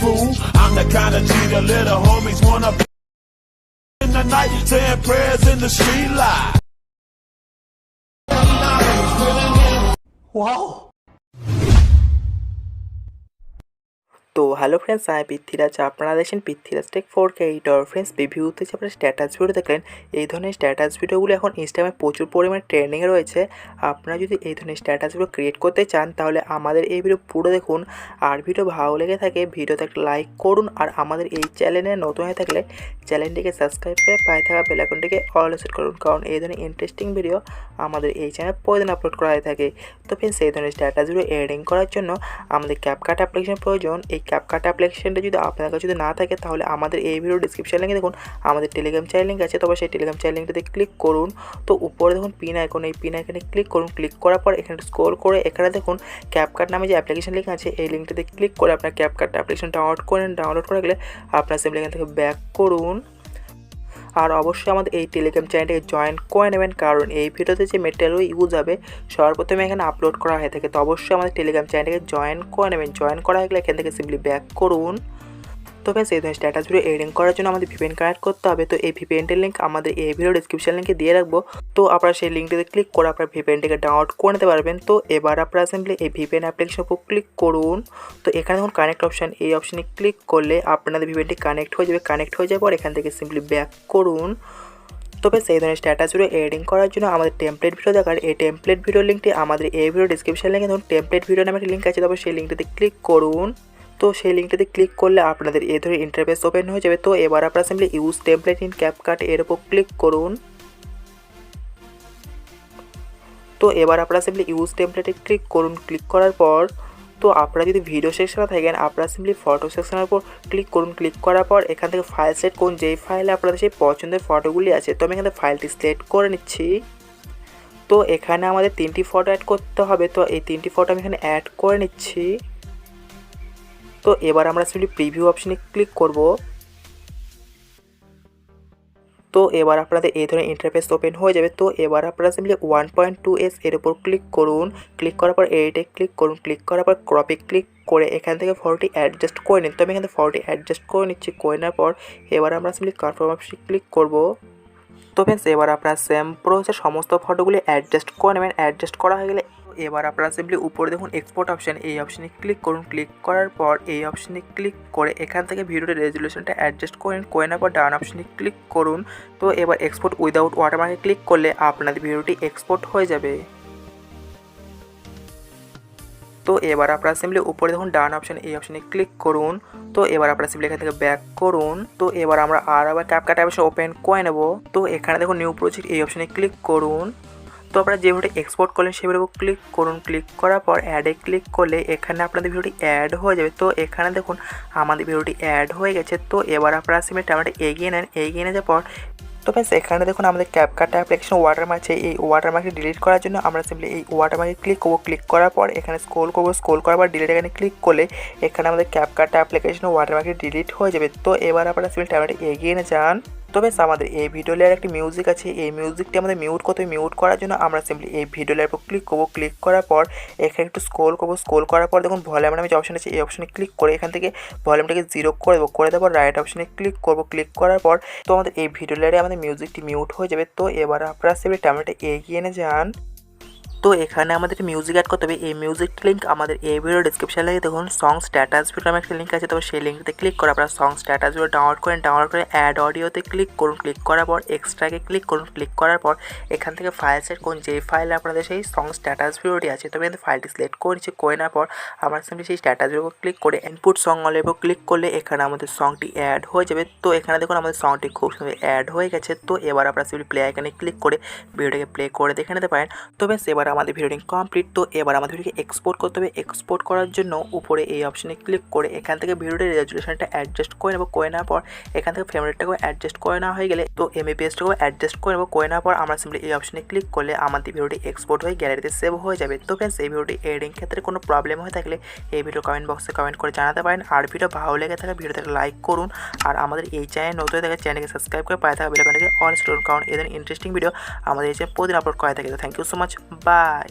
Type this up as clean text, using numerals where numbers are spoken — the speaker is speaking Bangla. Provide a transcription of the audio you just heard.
fool. I'm the kind of G the little homies wanna be in the night, saying prayers in the street light. Wow. তো হ্যালো ফ্রেন্ডস, আমি পৃথ্বীরাজ। আপনারা দেখছেন Prithviraj take 4K editor. Friends, রিভিউতে যে আপনারা স্ট্যাটাস ভিডিও দেখলেন, এই ধরনের স্ট্যাটাস ভিডিওগুলো এখন ইনস্টাগ্রামে প্রচুর পরিমাণে ট্রেন্ডিংয়ে রয়েছে। আপনারা যদি এই ধরনের স্ট্যাটাস ভিডিও ক্রিয়েট করতে চান তাহলে আমাদের এই ভিডিও পুরো দেখুন। আর ভিডিও ভালো লেগে থাকে ভিডিওতে একটা লাইক করুন। আর আমাদের এই চ্যানেলে নতুন হয়ে থাকলে চ্যানেলটিকে সাবস্ক্রাইব করে পায়ে থাকা বেল আইকনটিকে অল সেট করুন, কারণ এই ধরনের ইন্টারেস্টিং ভিডিও আমাদের এই চ্যানেলে প্রতিদিন আপলোড করা হয়ে থাকে। তো ফ্রেন্ডস, এই ধরনের স্ট্যাটাস ভিডিও এডিটিং করার জন্য আমাদের ক্যাপকাট অ্যাপ্লিকেশন প্রয়োজন। এই ক্যাপকাট অ্যাপ্লিকেশনটা যদি আপনার কাছে যদি না থাকে তাহলে আমাদের এই ভিডিও ডিসক্রিপশন লিঙ্কে দেখুন আমাদের টেলিগ্রাম চ্যানেল লিঙ্ক আছে, তবে সেই টেলিগ্রাম চ্যানেল লিঙ্কটাতে ক্লিক করুন। তো উপরে দেখুন পিন আইকন, এই পিন আইকনে ক্লিক করুন। ক্লিক করার পর এখানে স্ক্রল করে এখানে দেখুন ক্যাপকাট নামে যে অ্যাপ্লিকেশন লিঙ্ক আছে, এই লিঙ্কটাতে ক্লিক করে আপনার ক্যাপকাট অ্যাপ্লিকেশন ডাউনলোড করেন। ডাউনলোড করে গেলে আপনার সিম্পলি এখান থেকে ব্যাক করুন। আর অবশ্যই আমাদের এই টেলিগ্রাম চ্যানেলটাকে জয়েন করে নেবেন, কারণ এই ভিডিওতে যে মেটেরিয়াল ইউজ হবে সর্বপ্রথমে এখানে আপলোড করা হয়ে থাকে। তো অবশ্যই আমাদের টেলিগ্রাম চ্যানেলটাকে জয়েন করে নেবেন। জয়েন করা হয়ে গেলে এখান থেকে সিম্পলি ব্যাক করুন। তো ফ্রেন্ডস, এই ধরনের স্ট্যাটাস ভিডিও এডিটিং করার জন্য আমাদের ভিপিএন কানেক্ট করতে হবে। তো এই ভিপিএনটির লিঙ্ক আমাদের এই ভিডিও ডিসক্রিপশন লিঙ্কে দিয়ে রাখবো। তো আপনারা সেই লিঙ্কটিতে ক্লিক করে আপনার ভিপিএনটিকে ডাউনলোড করে নিতে পারবেন। তো এবার আপনারা সিম্পলি এই ভিপিএন অ্যাপ্লিকেশনের উপর ক্লিক করুন। তো এখানে দেখুন কানেক্ট অপশান, এই অপশানে ক্লিক করলে আপনাদের ভিপিএনটি কানেক্ট হয়ে যাবে। কানেক্ট হয়ে যাওয়ার পর এখান থেকে সিম্পলি ব্যাক করুন। তবে সেই ধরনের স্ট্যাটাস ভিডিও এডিটিং করার জন্য আমাদের টেমপ্লেট ভিডিও দেখার, এই টেমপ্লেট ভিডিও লিঙ্কটি আমাদের এই ভিডিও ডিসক্রিপশন লিঙ্কে ধরুন টেমপ্লেট ভিডিও নামে একটা লিঙ্ক আছে, তবে সেই লিঙ্কটিতে ক্লিক করুন। তো সেই লিঙ্কটিতে ক্লিক করলে আপনাদের এই ধরনের ইন্টারফেস ওপেন হয়ে যাবে। তো এবার আপনারা simply use template in CapCut এর উপর ক্লিক করুন। তো এবার আপনারা সিম্পলি ইউজ টেমপ্লেটে ক্লিক করুন। ক্লিক করার পর তো আপনারা যদি ভিডিও সেকশনে থাকেন আপনারা সিম্পলি ফটো সেকশনের উপর ক্লিক করুন। ক্লিক করার পর এখান থেকে ফাইল সেট করুন, যেই ফাইলে আপনাদের সেই পছন্দের ফটোগুলি আছে। তো আমি এখানে ফাইলটি সিলেক্ট করে নিচ্ছি। তো এখানে আমাদের 3টি ফটো অ্যাড করতে হবে। তো এই 3টি ফটো আমি এখানে অ্যাড করে নিচ্ছি। তো এবার আমরা সিম্পলি প্রিভিউ অপশনে ক্লিক করব। তো এবার আপনাদের এই ধরনের ইন্টারফেস ওপেন হয়ে যাবে। তো এবার আপনারা সিম্পলি 1.2s এর উপর ক্লিক করুন। ক্লিক করার পর এডিটে ক্লিক করুন। ক্লিক করার পর ক্রপে ক্লিক করে এখান থেকে ফটোটি অ্যাডজাস্ট করে নিন। তো আমি এখান থেকে ফটোটি অ্যাডজাস্ট করে নিচ্ছি। করে নেওয়ার পর এবার আমরা সিম্পলি কনফার্ম অপশনে ক্লিক করব। তো ফ্রেন্ডস, এবার আপনারা সেম প্রসেসে সমস্ত ফটোগুলি অ্যাডজাস্ট করে নেবেন। অ্যাডজাস্ট করা হয়ে গেলে এবার আপনারা সিম্পলি উপরে দেখুন এক্সপোর্ট অপশান, এই অপশানে ক্লিক করুন। ক্লিক করার পর এই অপশানে ক্লিক করে এখান থেকে ভিডিওর রেজুলেশনটা অ্যাডজাস্ট করেন। করে নেওয়ার পর ডান অপশানে ক্লিক করুন। তো এবার এক্সপোর্ট উইদাউট ওয়াটারমার্কে ক্লিক করলে আপনাদের ভিডিওটি এক্সপোর্ট হয়ে যাবে। তো এবার আপনারা সিম্পলি উপরে দেখুন ডান অপশান, এই অপশানে ক্লিক করুন। তো এবার আপনারা সিম্পলি এখান থেকে ব্যাক করুন। তো এবার আমরা আবার ক্যাপকাট অ্যাপ্লিকেশন ওপেন করে নেব। তো এখানে দেখুন নিউ প্রজেক্ট, এই অপশানে ক্লিক করুন। তো আপনারা যে ভিডিওটি এক্সপোর্ট করলেন সেই ভিডিও ক্লিক করুন। ক্লিক করার পর অ্যাডে ক্লিক করলে এখানে আপনাদের ভিডিওটি অ্যাড হয়ে যাবে। তো এখানে দেখুন আমাদের ভিডিওটি অ্যাড হয়ে গেছে। তো এবার আপনারা সিম্পলি ক্যামেরাটা এগিয়ে নেন। এগিয়ে নিয়ে যাওয়ার পর তো ফ্রেন্ডস, এখানে দেখুন আমাদের ক্যাপকাট অ্যাপ্লিকেশন ওয়াটারমার্ক আছে। এই ওয়াটারমার্কটি ডিলিট করার জন্য আমরা সিম্পলি এই ওয়াটারমার্কে ক্লিক করব। ক্লিক করার পর এখানে স্ক্রল করব। স্ক্রল করার পর ডিলিট এখানে ক্লিক করলে এখানে আমাদের ক্যাপকাট অ্যাপ্লিকেশন ওয়াটারমার্কটি ডিলিট হয়ে যাবে। তো এবার আপনারা সিম্পলি ক্যামেরাটা এগিয়ে নিয়ে যান। তো বেশ, আমাদের এই ভিডিও লেয়ার একটি মিউজিক আছে। এই মিউজিকটি আমাদের মিউট করতে হবে। মিউট করার জন্য আমরা সিম্পলি এই ভিডিও লেয়ার উপর ক্লিক করব। ক্লিক করার পর এখানে একটু স্ক্রল করব। স্ক্রল করার পর দেখুন ভলিউম নামে যে অপশন আছে, এই অপশনে ক্লিক করে এখান থেকে ভলিউমটাকে 0 করে দেবো। করে দেওয়ার রাইট অপশনে ক্লিক করব। ক্লিক করার পর তো আমাদের এই ভিডিও লেয়ারে আমাদের মিউজিকটি মিউট হয়ে যাবে। তো এবার আপনারা সিম্পলি ক্যামেরাটা এগিয়ে নিয়ে যান। তো এখানে আমাদের মিউজিক অ্যাড করতে হবে। এই মিউজিক লিঙ্ক আমাদের এই ভিডিও ডিসক্রিপশন লিঙ্কে দেখুন সং স্ট্যাটাস ভিডিও নামে একটা লিঙ্ক আছে। তবে সেই লিঙ্কতে ক্লিক করে আপনারা সং স্ট্যাটাস ভিডিও ডাউনলোড করেন। ডাউনলোড করে অ্যাড অডিওতে ক্লিক করুন। ক্লিক করার পর এক্সট্রাকে ক্লিক করুন। ক্লিক করার পর এখান থেকে ফাইল সেট করুন, যেই ফাইলে আপনাদের সেই সং স্ট্যাটাস ভিডিওটি আছে। তবে কিন্তু ফাইলটি সিলেক্ট করে নিচ্ছি। করে নেওয়ার পর আমরা সিম্পলি সেই স্ট্যাটাস ভিডিও ক্লিক করে ইনপুট সং অলের উপর ক্লিক করলে এখানে আমাদের সংটি অ্যাড হয়ে যাবে। তো এখানে দেখুন আমাদের সংটি খুব সুন্দর অ্যাড হয়ে গেছে। তো এবার আপনারা সিম্পলি প্লে আইকনে ক্লিক করে ভিডিওটাকে প্লে করে দেখে নিতে পারেন। তো বেশ, এবার আমাদের ভিডিওটি কমপ্লিট। তো এবার আমাদের ভিডিওকে এক্সপোর্ট করতে হবে। এক্সপোর্ট করার জন্য উপরে এই অপশনে ক্লিক করে এখান থেকে ভিডিওর রেজুলেশনটা অ্যাডজাস্ট করে নেব। করে নেওয়ার পর এখান থেকে ফ্রেম রেটটাকেও অ্যাডজাস্ট করে নেওয়া হয়ে গেলে তো এমবিপিএসটাকেও অ্যাডজাস্ট করে নেব। করে নেওয়ার পর আমরা সিম্পলি এই অপশনে ক্লিক করলে আমাদের ভিডিওটি এক্সপোর্ট হয়ে গ্যালারিতে সেভ হয়ে যাবে। তো ফ্রেন্ডস, এই ভিডিওটি এডিটিং ক্ষেত্রে কোনো প্রবলেম হয়ে থাকলে এই ভিডিও কমেন্ট বক্সে কমেন্ট করে জানাতে পারেন। আর ভিডিও ভালো লেগে থাকে ভিডিওটাকে লাইক করুন। আর আমাদের এই চ্যানেল নতুন হয়ে থাকে চ্যানেলকে সাবস্ক্রাইব করে পায়ে থাকা বেল আইকনটাকে অল সেট করুন, কারণ এদের ইন্টারেস্টিং ভিডিও আমাদের এই চ্যানেলে প্রতিদিন আপলোড করা থাকে। তো thank you so much. By.